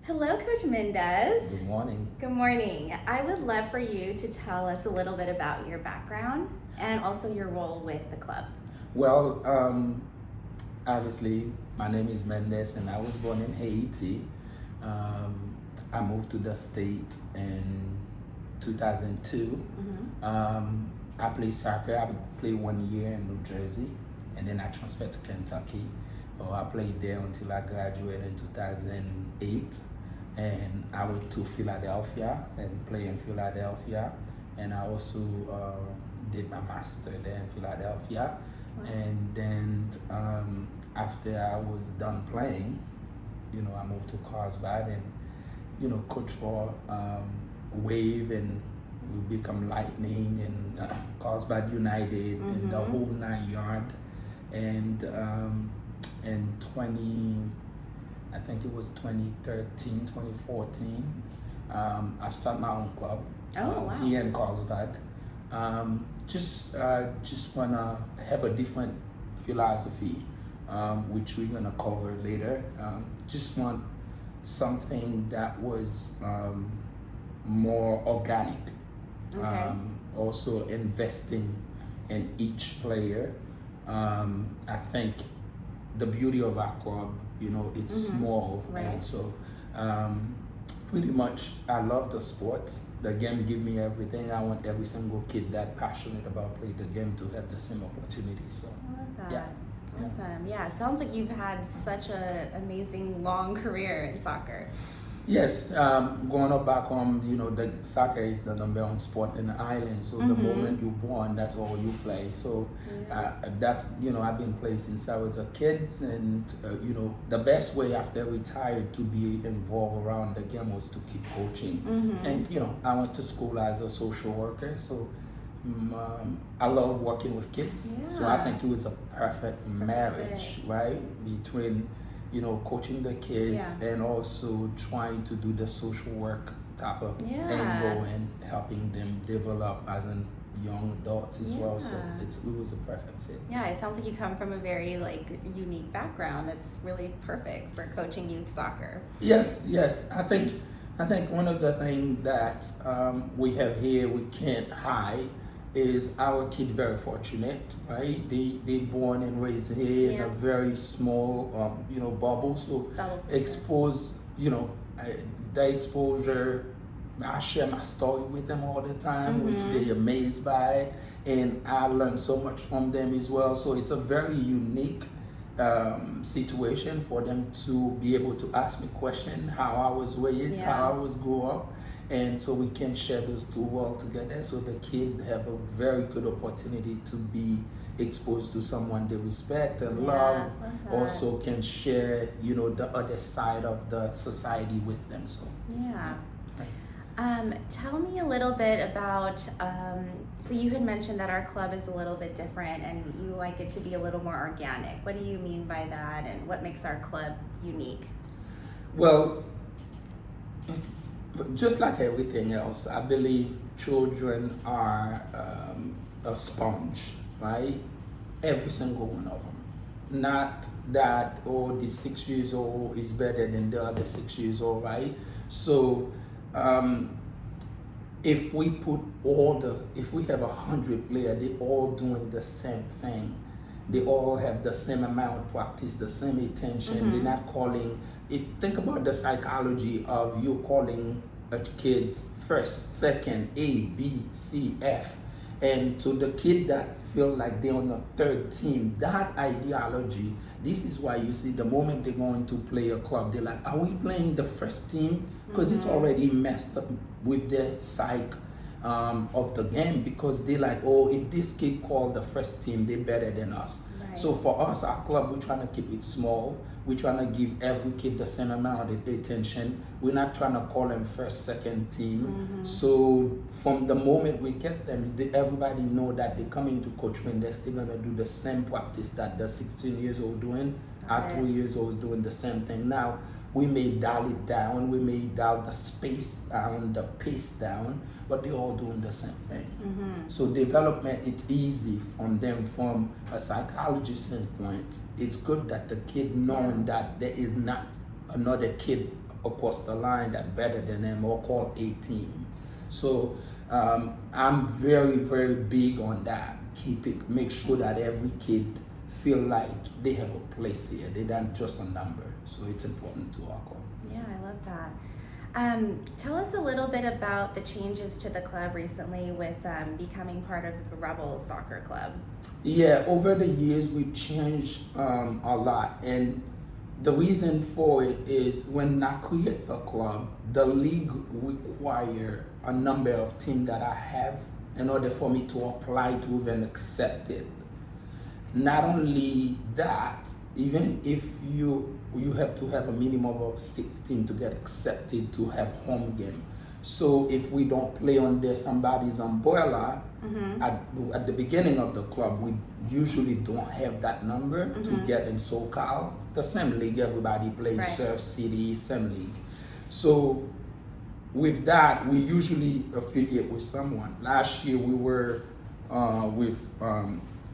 Hello, Coach Mindes. Good morning. Good morning. I would love for you to tell us a little bit about your background and also your role with the club. Well, obviously, my name is Mendes, and I was born in Haiti. I moved to the state in 2002. I played soccer. I played 1 year in New Jersey, and then I transferred to Kentucky. I played there until I graduated in 2008, and I went to Philadelphia and played in Philadelphia, and I also did my master there in Philadelphia. Wow. And then after I was done playing, I moved to Carlsbad and coach for Wave, and we become Lightning and Carlsbad United and the whole 9 yard. And in 20, I think it was 2013, 2014, I started my own club Wow. here in Carlsbad. Just wanna have a different philosophy, which we're gonna cover later. Just want something that was more organic. Okay. Also investing in each player. I think the beauty of our club, it's small, Right. and so pretty much I love the sport. The game give me everything. I want every single kid that passionate about playing the game to have the same opportunity. So I love that. yeah. Awesome. Yeah, sounds like you've had such an amazing long career in soccer. Yes, growing up back home, the soccer is the number one sport in the island. So the moment you're born, that's all you play. So that's, I've been playing since I was a kid. And, the best way after I retired to be involved around the game was to keep coaching. And, I went to school as a social worker. So I love working with kids. So I think it was a perfect marriage, right? Between coaching the kids and also trying to do the social work type of angle and helping them develop as an young adults as well. So it was a perfect fit. Yeah, it sounds like you come from a very unique background that's really perfect for coaching youth soccer. Yes. I think one of the things that we have here we can't hide is our kid very fortunate, right? They born and raised here in a very small bubble, so expose the exposure. I share my story with them all the time, which they're amazed by, and I learn so much from them as well. So it's a very unique situation for them to be able to ask me questions, how I was raised, how I was grew up. And so we can share those two worlds together, so the kid have a very good opportunity to be exposed to someone they respect and love. Also can share, the other side of the society with them. So tell me a little bit about, so you had mentioned that our club is a little bit different and you like it to be a little more organic. What do you mean by that, and what makes our club unique? Well, just like everything else, I believe children are a sponge, right? Every single one of them. Not that, the 6 years old is better than the other 6 years old, right? So if we have 100 players, they all doing the same thing. They all have the same amount of practice, the same attention. They're not calling. Think about the psychology of you calling a kid first, second, A, B, C, F. And so the kid that feel like they're on the third team, that ideology, this is why you see the moment they go into play a club, they're like, are we playing the first team? Because it's already messed up with the psyche of the game, because they like, if this kid called the first team, they're better than us. So for us, our club, we're trying to keep it small. We're trying to give every kid the same amount of attention. We're not trying to call them first, second team. So from the moment we get them, everybody know that they're coming to Coach Mindes. They're gonna do the same practice that the 16 years old doing. Our 3 years old doing the same thing. Now, we may dial it down, we may dial the space down, the pace down, but they're all doing the same thing. So development, it's easy from them from a psychology standpoint. It's good that the kid knowing that there is not another kid across the line that better than them or call a team. So I'm very, very big on that. Make sure that every kid feel like they have a place here. They're not just a number. So it's important to our club. Yeah, I love that. Tell us a little bit about the changes to the club recently with becoming part of the Rebels Soccer Club. Yeah, over the years we've changed a lot, and the reason for it is when I create a club, the league require a number of teams that I have in order for me to apply to even accept it. Not only that, even if you have to have a minimum of 16 to get accepted to have home game. So if we don't play under somebody's umbrella at the beginning of the club, we usually don't have that number to get in SoCal. The same league everybody plays, Right. Surf City, same league. So with that, we usually affiliate with someone. Last year we were with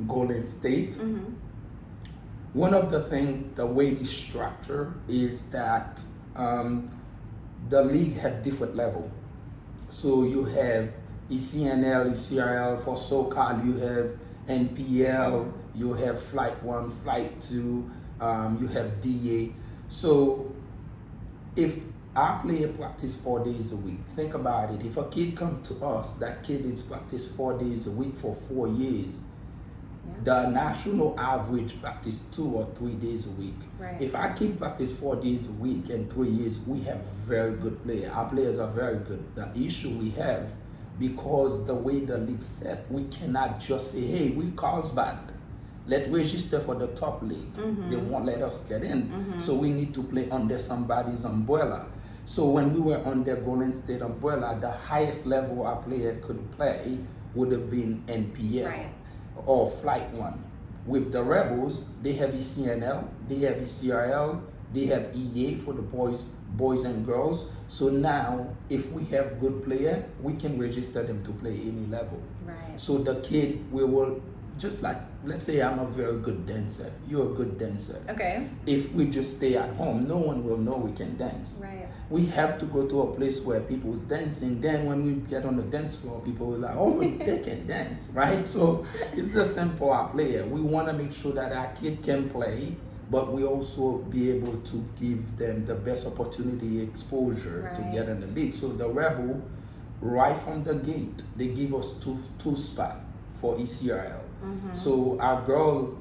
Golden State. One of the things, the way we structure is that the league have different level. So you have ECNL, ECRL for SoCal, you have NPL, you have Flight 1, Flight 2, you have DA. So if our player practice 4 days a week, think about it. If a kid come to us, that kid is practice 4 days a week for 4 years. The national average practice 2 or 3 days a week. Right. If our kid practice 4 days a week and 3 years, we have very good players. Our players are very good. The issue we have, because the way the league set, we cannot just say, hey, we Carlsbad, let's register for the top league. They won't let us get in. So we need to play under somebody's umbrella. So when we were under Golden State umbrella, the highest level our player could play would have been NPL. Right. Or Flight 1. With the Rebels, they have ECNL, they have ECRL, they have EA for the boys and girls. So now, if we have good player, we can register them to play any level. Right. So the kid, we will, just like, let's say I'm a very good dancer, you're a good dancer. Okay. If we just stay at home, no one will know we can dance. Right. We have to go to a place where people is dancing. Then when we get on the dance floor, people will like, oh, they can dance, right? So it's the same for our player. We want to make sure that our kid can play, but we also be able to give them the best opportunity, exposure to Right. get in the league. So the Rebel, right from the gate, they give us two spots for ECRL. So our girl,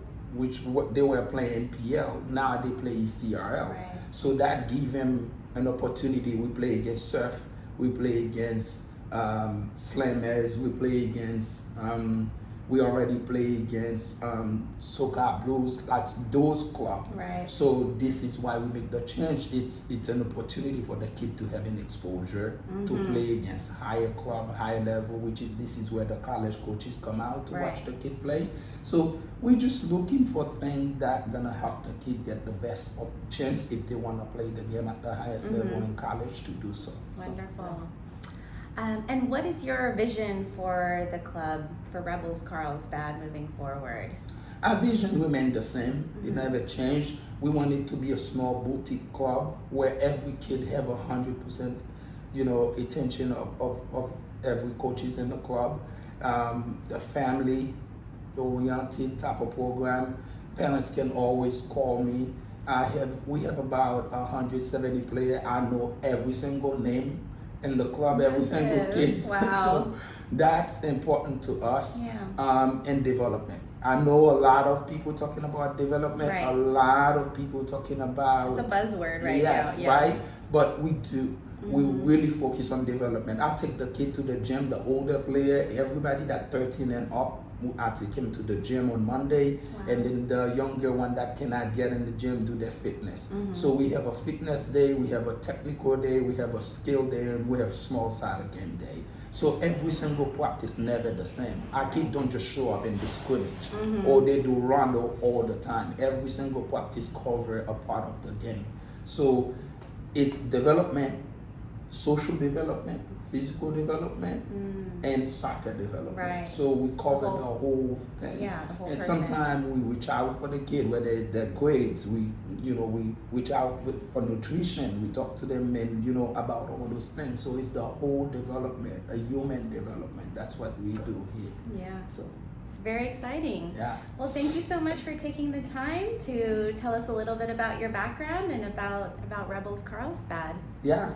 they were playing NPL, now they play ECRL. Right. So that give them an opportunity. We play against Surf, we play against Slammers, we play against, we already play against Soca Blues, like those clubs. Right. So this is why we make the change. It's an opportunity for the kid to have an exposure to play against higher club, higher level, this is where the college coaches come out to watch the kid play. So we're just looking for things that gonna help the kid get the best chance if they wanna play the game at the highest level in college to do so. Wonderful. And what is your vision for the club, for Rebels Carlsbad, moving forward? Our vision remained the same. It never changed. We want it to be a small boutique club where every kid have 100%, attention of every coaches in the club. The family oriented type of program. Parents can always call me. We have about 170 players. I know every single name in the club, every single kid. Wow. So that's important to us. Yeah. And development. I know a lot of people talking about development, Right. a lot of people talking about It's a buzzword right yes, now. Yeah. right? But we do. We really focus on development. I take the kid to the gym, the older player, everybody that 13 and up, I take him to the gym on Monday. Wow. And then the younger one that cannot get in the gym do their fitness. So we have a fitness day, we have a technical day, we have a skill day, and we have small side game day. So every single practice never the same. Our kids don't just show up in the scrimmage or they do rondo all the time. Every single practice cover a part of the game. So it's development, social development, physical development, and soccer development. Right. So we cover the whole thing. Yeah, the whole And person. sometimes we reach out for the kid, whether they're grades, we reach out for nutrition. We talk to them and about all those things. So it's the whole development, a human development. That's what we do here. Yeah. So it's very exciting. yeah. Well, thank you so much for taking the time to tell us a little bit about your background and about Rebels Carlsbad. Yeah.